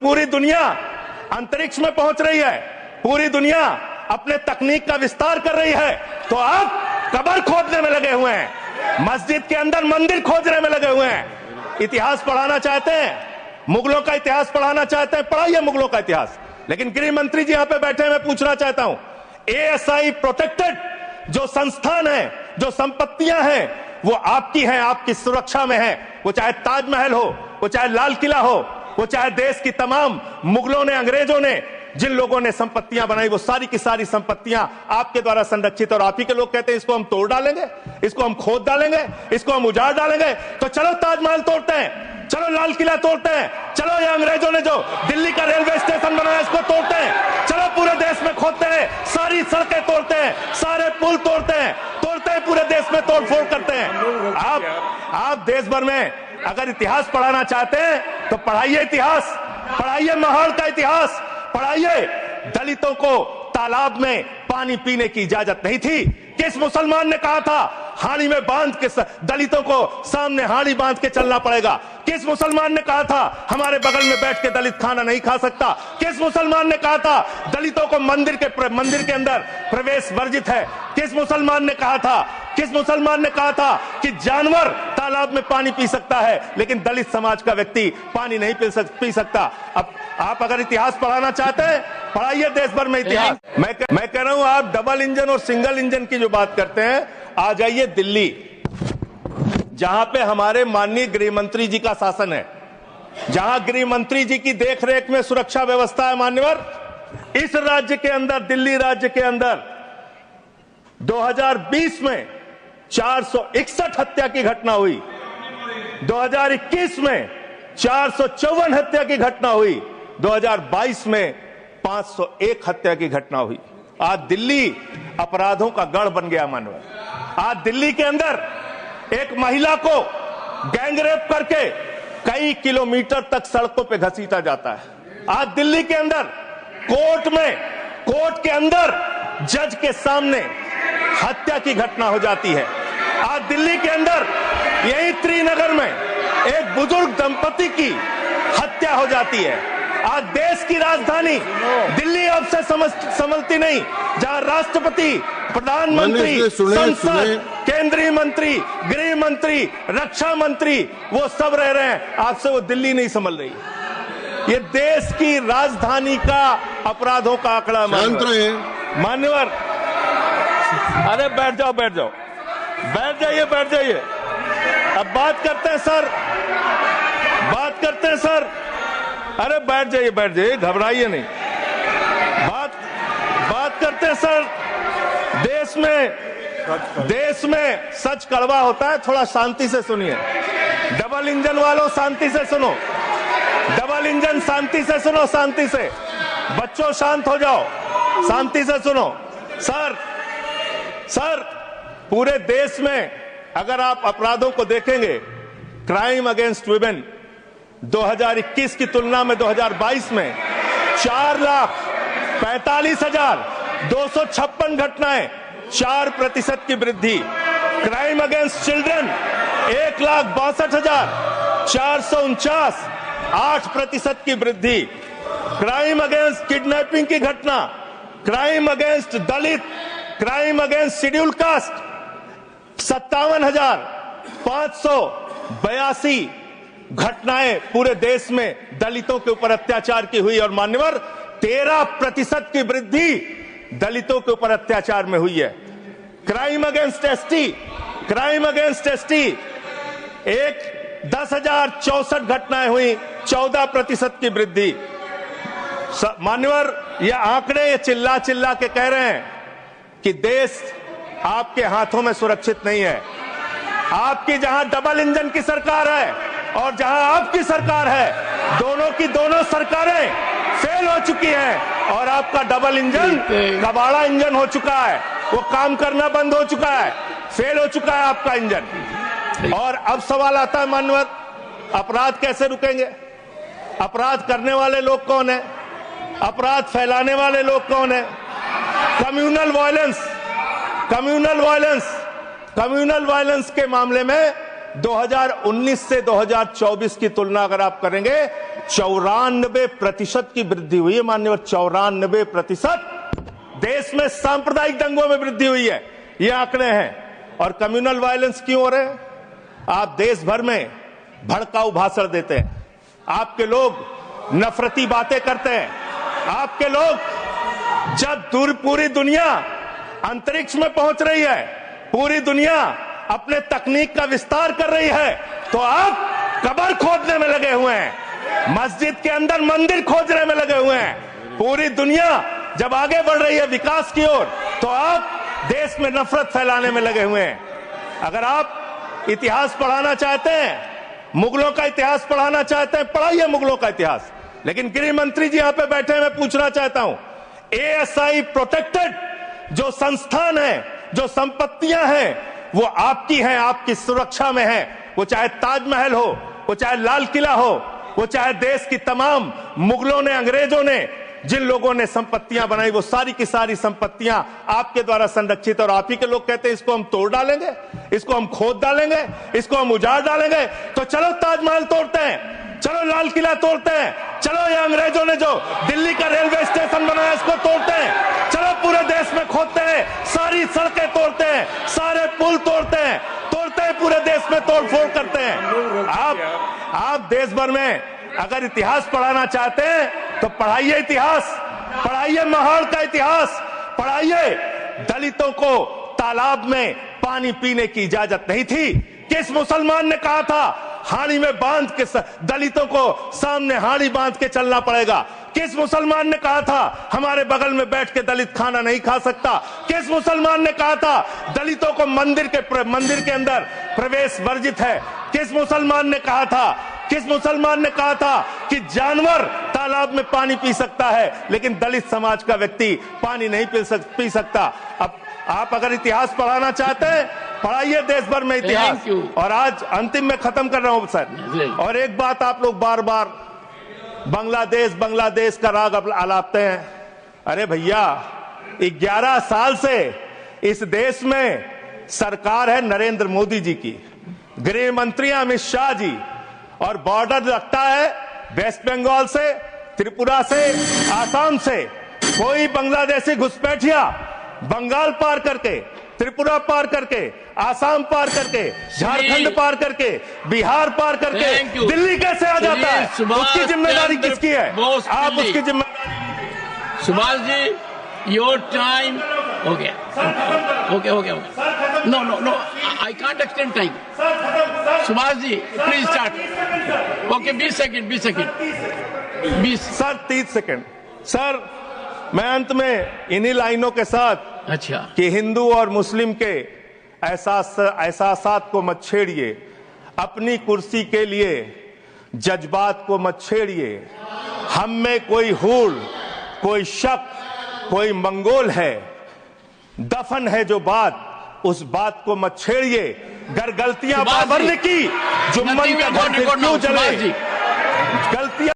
पूरी दुनिया अंतरिक्ष में पहुंच रही है, पूरी दुनिया अपने तकनीक का विस्तार कर रही है, तो आप कब्र खोदने में लगे हुए हैं, मस्जिद के अंदर मंदिर खोदने में लगे हुए हैं। इतिहास पढ़ाना चाहते हैं, मुगलों का इतिहास पढ़ाना चाहते हैं, पढ़ाइए मुगलों का इतिहास। लेकिन गृह मंत्री जी यहां पे बैठे हैं, मैं पूछना चाहता हूं, ASI प्रोटेक्टेड जो संस्थान है, जो संपत्तियां हैं, वो आपकी हैं, आपकी सुरक्षा में है। वो चाहे ताजमहल हो, वो चाहे लाल किला हो, वो चाहे देश की तमाम मुगलों ने, अंग्रेजों ने जिन लोगों ने संपत्तियां बनाई, वो सारी की सारी संपत्तियां आपके द्वारा संरक्षित। और आप ही के लोग कहते हैं इसको हम तोड़ डालेंगे, इसको हम खोद डालेंगे, इसको हम उजाड़ डालेंगे। तो चलो ताजमहल तोड़ते हैं, चलो लाल किला तोड़ते हैं, चलो ये अंग्रेजों ने जो दिल्ली का रेलवे स्टेशन बनाया इसको तोड़ते हैं, चलो पूरे देश में खोदते हैं, सारी सड़कें तोड़ते हैं, सारे पुल तोड़ते हैं, पूरे देश में तोड़फोड़ करते हैं। आप देश भर में अगर इतिहास पढ़ाना चाहते हैं तो पढ़ाइए इतिहास, पढ़ाइए महाड़ का इतिहास, पढ़ाइए। दलितों को तालाब में पानी पीने की इजाजत नहीं थी। किस मुसलमान ने कहा था हाड़ी में बांध के, दलितों को सामने हाड़ी बांध के चलना पड़ेगा? किस मुसलमान ने कहा था हमारे बगल में बैठ के दलित खाना नहीं खा सकता? किस मुसलमान ने कहा था दलितों को मंदिर के अंदर प्रवेश वर्जित है? किस मुसलमान ने कहा था, किस मुसलमान ने कहा था कि जानवर तालाब में पानी पी सकता है लेकिन दलित समाज का व्यक्ति पानी नहीं पी सकता? अब आप अगर इतिहास पढ़ाना चाहते हैं, पढ़ाइए देश भर में इतिहास। मैं कह रहा हूं, आप डबल इंजन और सिंगल इंजन की जो बात करते हैं, आ जाइए दिल्ली, जहां पे हमारे माननीय गृह मंत्री जी का शासन है, जहां गृह मंत्री जी की देखरेख में सुरक्षा व्यवस्था है। मान्यवर, इस राज्य के अंदर, दिल्ली राज्य के अंदर 2020 में 461 हत्या की घटना हुई, 2021 में 454 हत्या की घटना हुई, 2022 में 501 हत्या की घटना हुई। आज दिल्ली अपराधों का गढ़ बन गया। मानवर, आज दिल्ली के अंदर एक महिला को गैंगरेप करके कई किलोमीटर तक सड़कों पे घसीटा जाता है। आज दिल्ली के अंदर कोर्ट के अंदर जज के सामने हत्या की घटना हो जाती है। आज दिल्ली के अंदर यही त्रिनगर में एक बुजुर्ग दंपति की हत्या हो जाती है। आज देश की राजधानी दिल्ली अब से समझती नहीं, जहां राष्ट्रपति, प्रधानमंत्री, संसद, केंद्रीय मंत्री, गृह मंत्री, रक्षा मंत्री, वो सब रह रहे हैं, आपसे वो दिल्ली नहीं संभल रही। ये देश की राजधानी का अपराधों का आंकड़ा। मान्यवर, अरे बैठ जाइए। अब बात करते हैं सर, अरे बैठ जाइए, घबराइए नहीं। बात करते हैं सर, देश में सच कड़वा होता है, थोड़ा शांति से सुनिए। डबल इंजन वालों शांति से सुनो, डबल इंजन शांति से सुनो, शांति से। बच्चों शांत हो जाओ, शांति से सुनो। सर, पूरे देश में अगर आप अपराधों को देखेंगे, क्राइम अगेंस्ट वुमेन 2021 की तुलना में 2022 में 4,45,256 घटनाएं, 4% की वृद्धि। क्राइम अगेंस्ट चिल्ड्रन 1,62,449, 8% की वृद्धि। क्राइम अगेंस्ट किडनैपिंग की घटना, क्राइम अगेंस्ट दलित, क्राइम अगेंस्ट शेड्यूल कास्ट 57,582 घटनाएं पूरे देश में दलितों के ऊपर अत्याचार की हुई। और मान्यवर, 13% की वृद्धि दलितों के ऊपर अत्याचार में हुई है। क्राइम अगेंस्ट एसटी 10,064 घटनाएं हुई, 14% की वृद्धि। मान्यवर, ये आंकड़े ये चिल्ला के कह रहे हैं कि देश आपके हाथों में सुरक्षित नहीं है। आपकी जहां डबल इंजन की सरकार है और जहां आपकी सरकार है, दोनों की दोनों सरकारें फेल हो चुकी हैं और आपका डबल इंजन कबाड़ा इंजन हो चुका है, वो काम करना बंद हो चुका है, फेल हो चुका है आपका इंजन। और अब सवाल आता है मानवर, अपराध कैसे रुकेंगे? अपराध करने वाले लोग कौन है? अपराध फैलाने वाले लोग कौन है? कम्युनल वायलेंस के मामले में 2019 से 2024 की तुलना अगर आप करेंगे 94% की वृद्धि हुई है माननीय, 94% देश में सांप्रदायिक दंगों में वृद्धि हुई है, ये आंकड़े हैं। और कम्युनल वायलेंस क्यों हो रहे हैं? आप देश भर में भड़काऊ भाषण देते हैं, आपके लोग नफरती बातें करते हैं, आपके लोग जब पूरी दुनिया अंतरिक्ष में पहुंच रही है, पूरी दुनिया अपने तकनीक का विस्तार कर रही है, तो आप कब्र खोदने में लगे हुए हैं, मस्जिद के अंदर मंदिर खोजने में लगे हुए हैं। पूरी दुनिया जब आगे बढ़ रही है विकास की ओर, तो आप देश में नफरत फैलाने में लगे हुए हैं। अगर आप इतिहास पढ़ाना चाहते हैं, मुगलों का इतिहास पढ़ाना चाहते हैं, पढ़ाइए मुगलों का इतिहास। लेकिन गृह मंत्री जी यहां पे बैठे हैं, मैं पूछना चाहता हूं, एएसआई प्रोटेक्टेड जो संस्थान है, जो संपत्तियां हैं, वो आपकी हैं, आपकी सुरक्षा में है। वो चाहे ताजमहल हो, वो चाहे लाल किला हो, वो चाहे देश की तमाम मुगलों ने, अंग्रेजों ने जिन लोगों ने संपत्तियां बनाई, वो सारी की सारी संपत्तियां आपके द्वारा संरक्षित। और आप ही के लोग कहते हैं इसको हम तोड़ डालेंगे, इसको हम खोद डालेंगे, इसको हम उजाड़ डालेंगे। तो चलो ताजमहल तोड़ते हैं, चलो लाल किला तोड़ते हैं, चलो ये अंग्रेजों ने जो दिल्ली का रेलवे स्टेशन बनाया इसको तोड़ते हैं, चलो पूरे देश में खोदते हैं, सारी सड़कें तोड़ते हैं, सारे पुल तोड़ते हैं, पूरे देश में तोड़फोड़ करते हैं। आप देश भर में अगर इतिहास पढ़ाना चाहते हैं तो पढ़ाइए इतिहास, पढ़ाइए महाड़ का इतिहास, पढ़ाइए दलितों को तालाब में पानी पीने की इजाजत नहीं थी। किस मुसलमान ने कहा था हाड़ी में बांध के दलितों को सामने हाड़ी बांध के चलना पड़ेगा? किस मुसलमान ने कहा था हमारे बगल में बैठ के दलित खाना नहीं खा सकता? किस मुसलमान ने कहा था दलितों को मंदिर के अंदर प्रवेश वर्जित है? किस मुसलमान ने कहा था, किस मुसलमान ने कहा था कि जानवर तालाब में पानी पी सकता है लेकिन दलित समाज का व्यक्ति पानी नहीं पी सकता? अब आप अगर इतिहास पढ़ाना चाहते हैं, पढ़ाइए देश भर में इतिहास। और आज अंतिम में खत्म कर रहा हूं सर, और एक बात आप लोग बार बार बांग्लादेश का राग आलापते हैं। अरे भैया, 11 साल से इस देश में सरकार है नरेंद्र मोदी जी की, गृह मंत्री अमित शाह जी, और बॉर्डर लगता है वेस्ट बंगाल से, त्रिपुरा से, आसाम से। कोई बांग्लादेशी घुसपैठिया बंगाल पार करके, त्रिपुरा पार करके, आसाम पार करके, झारखंड पार करके, बिहार पार करके दिल्ली कैसे आ जाता है? उसकी जिम्मेदारी किसकी है? आप उसकी जिम्मेदारी। सुभाष जी, योर टाइम हो गया। Okay. No, I can't extend time. Subhash ji please start. Okay, 20 second. Sir 30 second. Sir मैं अंत में इन्हीं लाइनों के साथ, अच्छा, कि हिंदू और मुस्लिम के एहसासात को मत छेड़िए, अपनी कुर्सी के लिए जज्बात को मत छेड़िए। हम में कोई हूड़, कोई शक, कोई मंगोल है, दफन है जो बात, उस बात को मत छेड़िए। गलतियां बाबर ने की, जुम्मन का घर क्यों जले? गलतियां